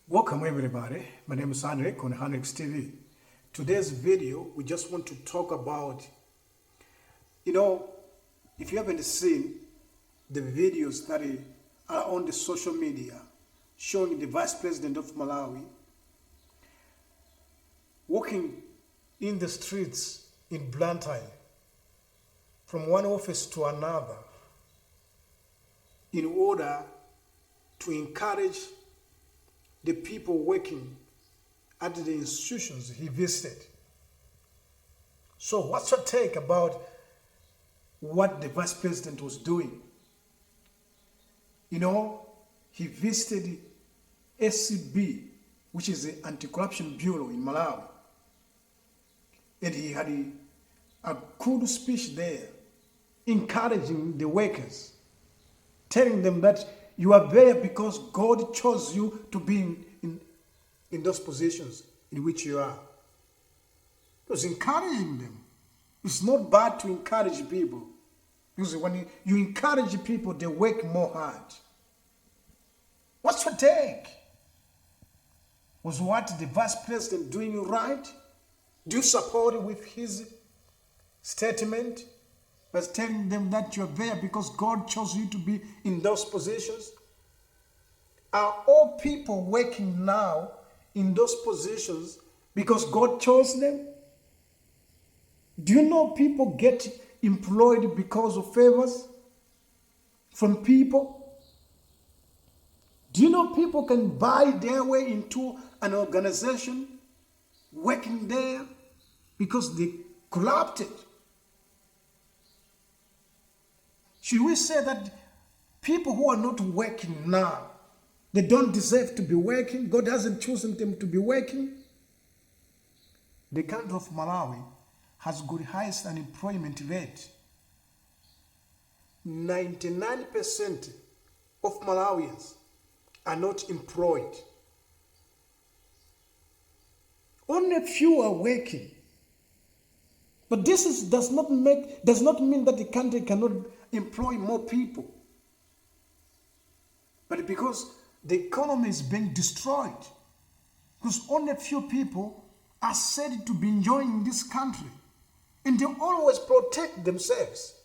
Welcome everybody. My name is Henrik on Henrik's TV. Today's video, we just want to talk about, if you haven't seen the videos that are on the social media showing the Vice President of Malawi walking in the streets in Blantyre from one office to another in order to encourage the people working at the institutions he visited. So what's your take about what the Vice President was doing? He visited ACB, which is the Anti-Corruption Bureau in Malawi. And he had a good speech there, encouraging the workers, telling them that you are there because God chose you to be in those positions in which you are. He was encouraging them. It's not bad to encourage people, because when you encourage people, they work more hard. What's your take? Was what the Vice President doing right? Do you support him with his statement? By telling them that you're there because God chose you to be in those positions? Are all people working now in those positions because God chose them? Do you know people get employed because of favors from people? Do you know people can buy their way into an organization working there because they corrupted? Should we say that people who are not working now, they don't deserve to be working? God hasn't chosen them to be working? The country of Malawi has got the highest unemployment rate. 99% of Malawians are not employed. Only a few are working. But this does not mean that the country cannot employ more people. But because the economy is being destroyed, because only a few people are said to be enjoying this country, and they always protect themselves.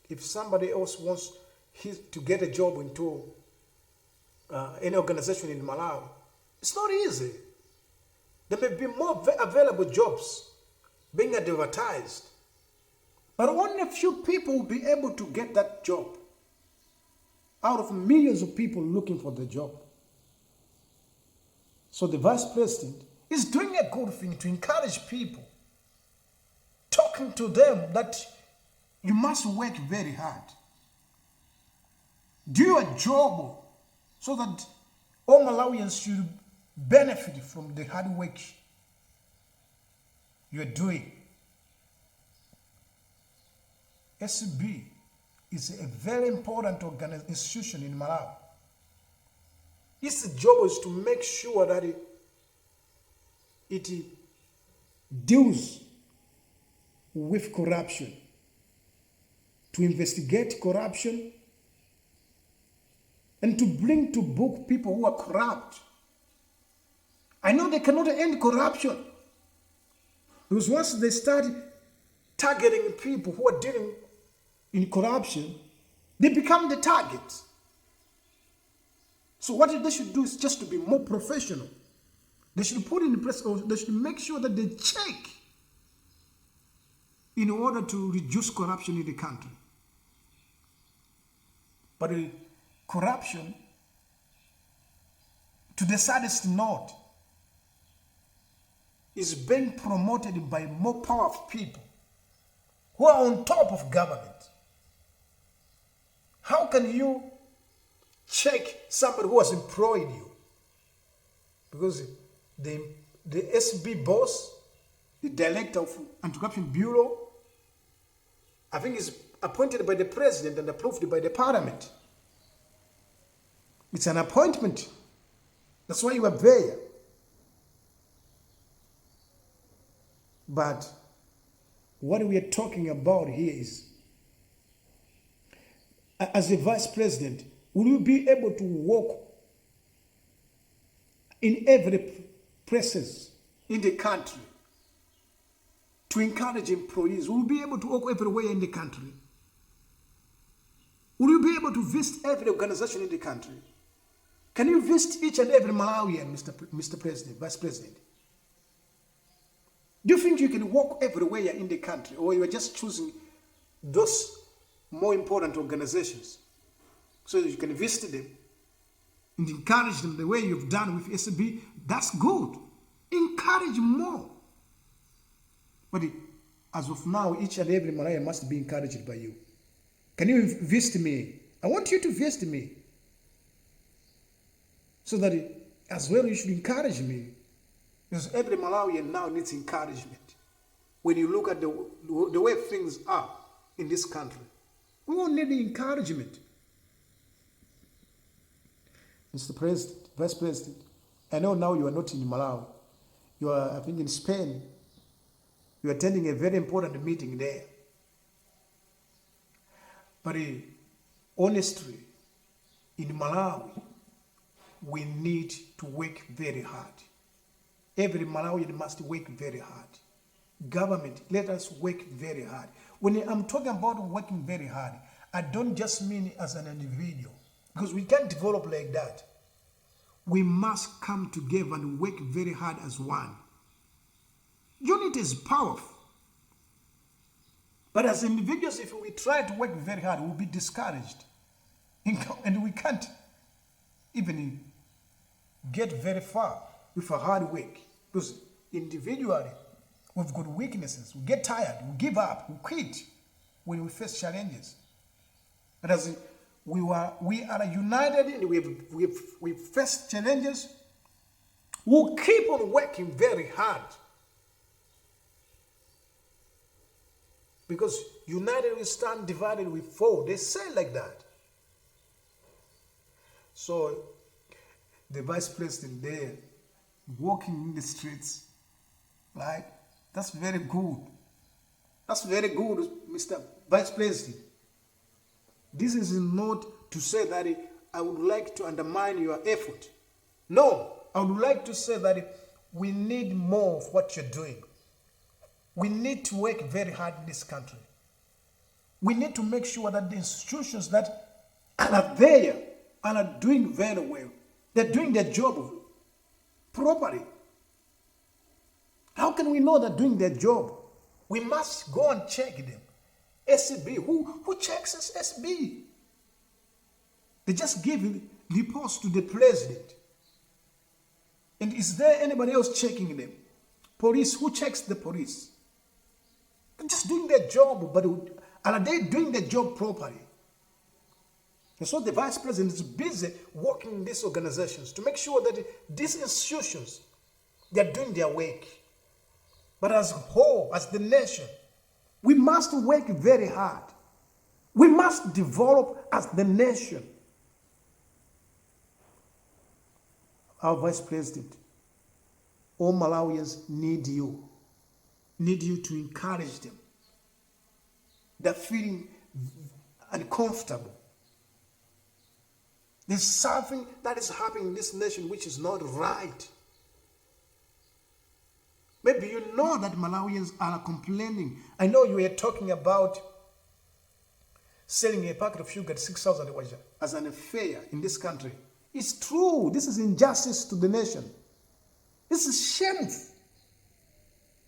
If somebody else wants to get a job into any organization in Malawi, it's not easy. There may be more available jobs being advertised, but only a few people will be able to get that job out of millions of people looking for the job. So the Vice President is doing a good thing to encourage people, talking to them that you must work very hard. Do your job so that all Malawians should benefit from the hard work you're doing. ACB is a very important institution in Malawi. Its job is to make sure that it deals with corruption, to investigate corruption, and to bring to book people who are corrupt. I know they cannot end corruption, because once they start targeting people who are dealing in corruption, they become the target. So what they should do is just to be more professional. They should put in place, or they should make sure that they check in order to reduce corruption in the country. But corruption, to the saddest note, is being promoted by more powerful people who are on top of government. How can you check somebody who has employed you? Because the SB boss, the director of Anti-Corruption Bureau, I think is appointed by the president and approved by the parliament. It's an appointment. That's why you are there. But what we are talking about here is, as a vice president, will you be able to walk in every places in the country to encourage employees. We'll be able to work everywhere in the country. Will you be able to visit every organization in the country? Can you visit each and every Malawian, Mr. President, Vice President? Do you think you can walk everywhere in the country, or you are just choosing those more important organizations so that you can visit them and encourage them the way you've done with ACB? That's good. Encourage more. But as of now, each and every Malawian must be encouraged by you. Can you visit me? I want you to visit me. So that as well you should encourage me. Because every Malawian now needs encouragement. When you look at the way things are in this country, we all need encouragement. Mr. President, Vice President, I know now you are not in Malawi. You are, I think, in Spain. You are attending a very important meeting there. But honestly, in Malawi, we need to work very hard. Every Malawian must work very hard. Government, let us work very hard. When I'm talking about working very hard, I don't just mean as an individual, because we can't develop like that. We must come together and work very hard as one. Unity is powerful. But as individuals, if we try to work very hard, we'll be discouraged. And we can't even get very far with a hard work. Because individually, we've got weaknesses. We get tired, we give up, we quit when we face challenges. But as we are united and we've faced challenges, we'll keep on working very hard. Because united we stand, divided we fall. They say like that. So the Vice President there, walking in the streets, right? That's very good. That's very good, Mr. Vice President. This is not to say that I would like to undermine your effort. No, I would like to say that we need more of what you're doing. We need to work very hard in this country. We need to make sure that the institutions that are there are doing very well. They're doing their job properly. How can we know they're doing their job? We must go and check them. ACB, who checks ACB? They just give reports to the president. And is there anybody else checking them? Police, who checks the police? They're just doing their job, but are they doing their job properly? And so the Vice President is busy working in these organizations to make sure that these institutions, they're doing their work. But as a whole, as the nation, we must work very hard. We must develop as the nation. Our Vice President, all Malawians need you to encourage them. They're feeling uncomfortable. There's something that is happening in this nation which is not right. Maybe you know that Malawians are complaining. I know you were talking about selling a packet of sugar at 6,000 as an affair in this country. It's true. This is injustice to the nation. This is shameful.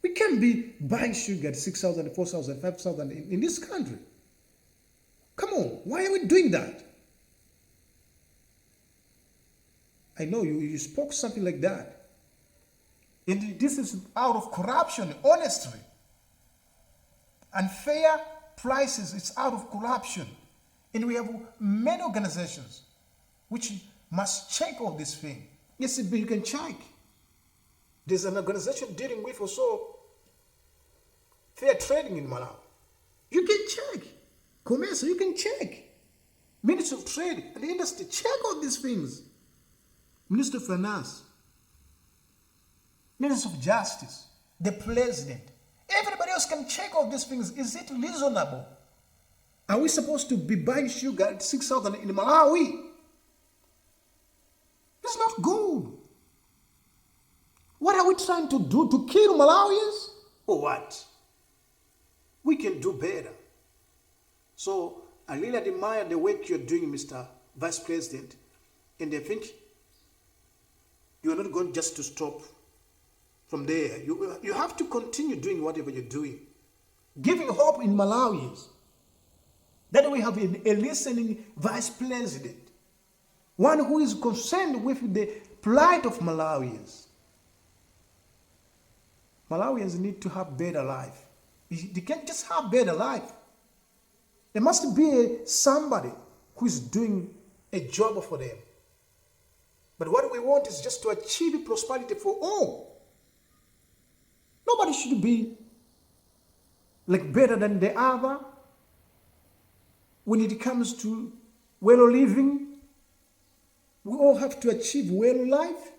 We can't be buying sugar at 6,000, 4,000, 5,000 in this country. Come on, why are we doing that? I know you spoke something like that. And this is out of corruption, honestly. Unfair prices, it's out of corruption. And we have many organizations which must check all this thing. Yes, you can check. There's an organization dealing with also fair trading in Malawi. You can check. Commerce, you can check. Minister of Trade and Industry, check all these things. Minister of Finance, Minister of Justice, the President. Everybody else can check all these things. Is it reasonable? Are we supposed to be buying sugar at 6,000 in Malawi? It's not good. trying to do to kill Malawians or what? We can do better. So I really admire the work you're doing, Mr. Vice President, and I think you're not going just to stop from there. You have to continue doing whatever you're doing, giving hope in Malawians. That we have a listening Vice President, one who is concerned with the plight of Malawians. Malawians need to have better life. They can't just have better life. There must be somebody who is doing a job for them. But what we want is just to achieve prosperity for all. Nobody should be like better than the other. When it comes to well living, we all have to achieve well life.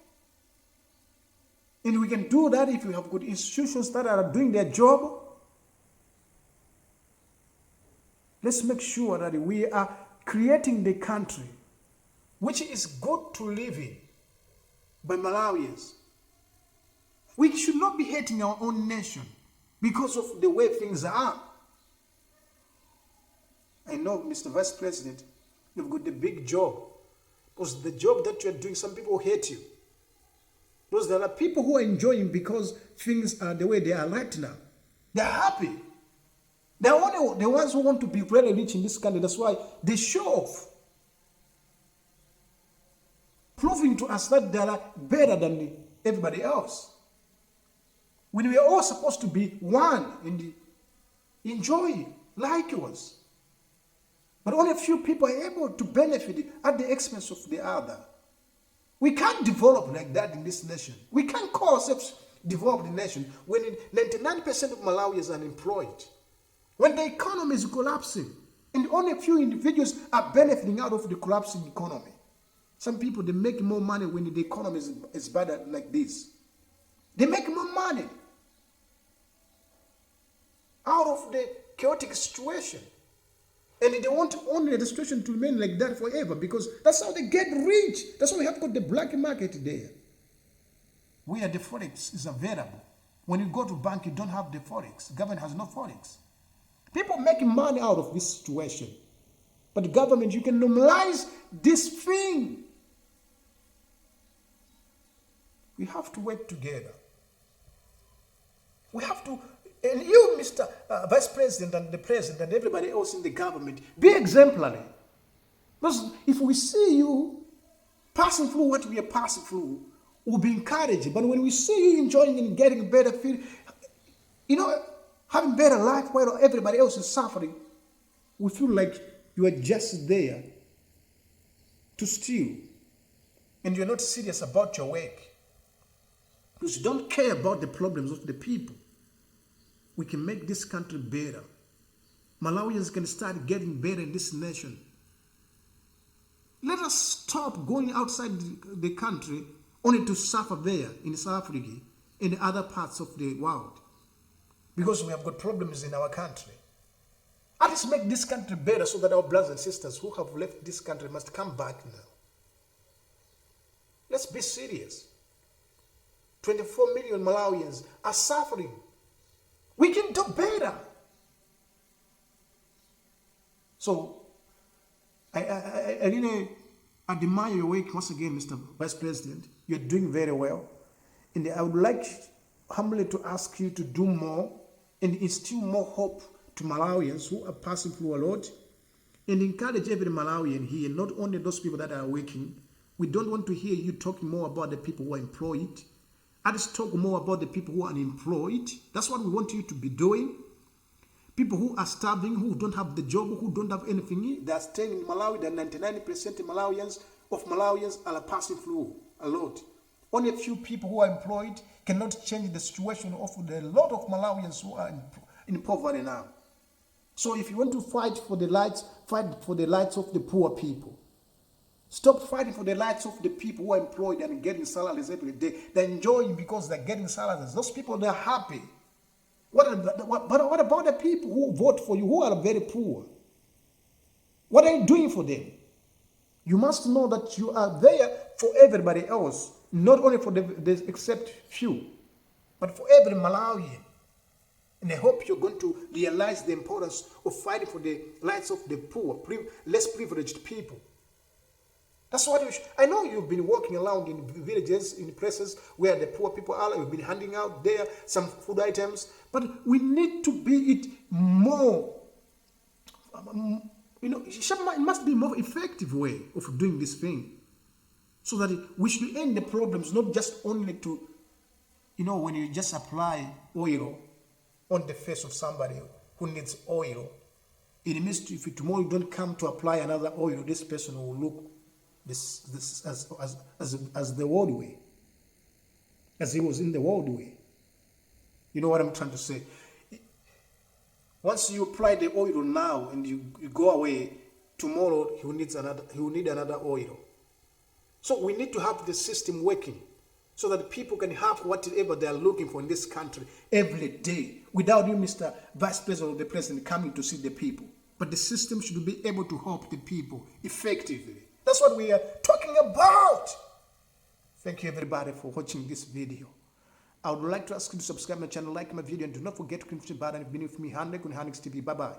And we can do that if we have good institutions that are doing their job. Let's make sure that we are creating the country which is good to live in by Malawians. We should not be hating our own nation because of the way things are. I know, Mr. Vice President, you've got the big job. Because the job that you're doing, some people hate you. Because there are people who are enjoying because things are the way they are right now. They're happy. They're only the ones who want to be very rich in this country. That's why they show off, proving to us that they are better than everybody else. When we are all supposed to be one and enjoy like us. But only a few people are able to benefit at the expense of the other. We can't develop like that in this nation. We can't call ourselves developed nation when 99% of Malawians are unemployed. When the economy is collapsing, and only a few individuals are benefiting out of the collapsing economy. Some people, they make more money when the economy is bad like this. They make more money out of the chaotic situation. And they want only the situation to remain like that forever because that's how they get rich. That's why we have got the black market there. Where the forex is available. When you go to bank, you don't have the forex. Government has no forex. People making money out of this situation. But the government, you can normalize this thing. We have to work together. We have to, and you, Mr. Vice President and the President and everybody else in the government, be exemplary. Because if we see you passing through what we are passing through, we'll be encouraged. But when we see you enjoying and getting better feel, having better life while everybody else is suffering, we feel like you are just there to steal. And you're not serious about your work. Because you don't care about the problems of the people. We can make this country better. Malawians can start getting better in this nation. Let us stop going outside the country only to suffer there in South Africa and other parts of the world. Because we have got problems in our country. Let us make this country better so that our brothers and sisters who have left this country must come back now. Let's be serious. 24 million Malawians are suffering. We can do better. So, I really admire your work once again, Mr. Vice President. You're doing very well. And I would like humbly to ask you to do more and instill more hope to Malawians who are passing through a lot. And encourage every Malawian here, not only those people that are working. We don't want to hear you talking more about the people who are employed. Let's talk more about the people who are unemployed. That's what we want you to be doing. People who are starving, who don't have the job, who don't have anything. They are staying in Malawi. The 99% of Malawians are passing through a lot. Only a few people who are employed cannot change the situation of a lot of Malawians who are in poverty now. So if you want to fight for the lights, fight for the lights of the poor people. Stop fighting for the lives of the people who are employed and getting salaries every day. They're enjoying because they're getting salaries. Those people, they're happy. What about the people who vote for you, who are very poor? What are you doing for them? You must know that you are there for everybody else, not only for the except few. but for every Malawian. And I hope you're going to realize the importance of fighting for the rights of the poor, less privileged people. That's what you should. I know you've been walking around in villages, in places where the poor people are. You've been handing out there some food items. But we need to be it more, it must be a more effective way of doing this thing. So that we should end the problems, not just only to, when you just apply oil on the face of somebody who needs oil. It means if tomorrow you don't come to apply another oil, this person will look this as the world way, as he was in the world way. You know what I'm trying to say? Once you apply the oil now and you go away, tomorrow he will need another oil. So we need to have the system working so that people can have whatever they are looking for in this country every day without you, Mr. Vice President or the President, coming to see the people. But the system should be able to help the people effectively. That's what we are talking about. Thank you, everybody, for watching this video. I would like to ask you to subscribe my channel, like my video, and do not forget to click the button and be with me, Hannek on Hannek TV. Bye-bye.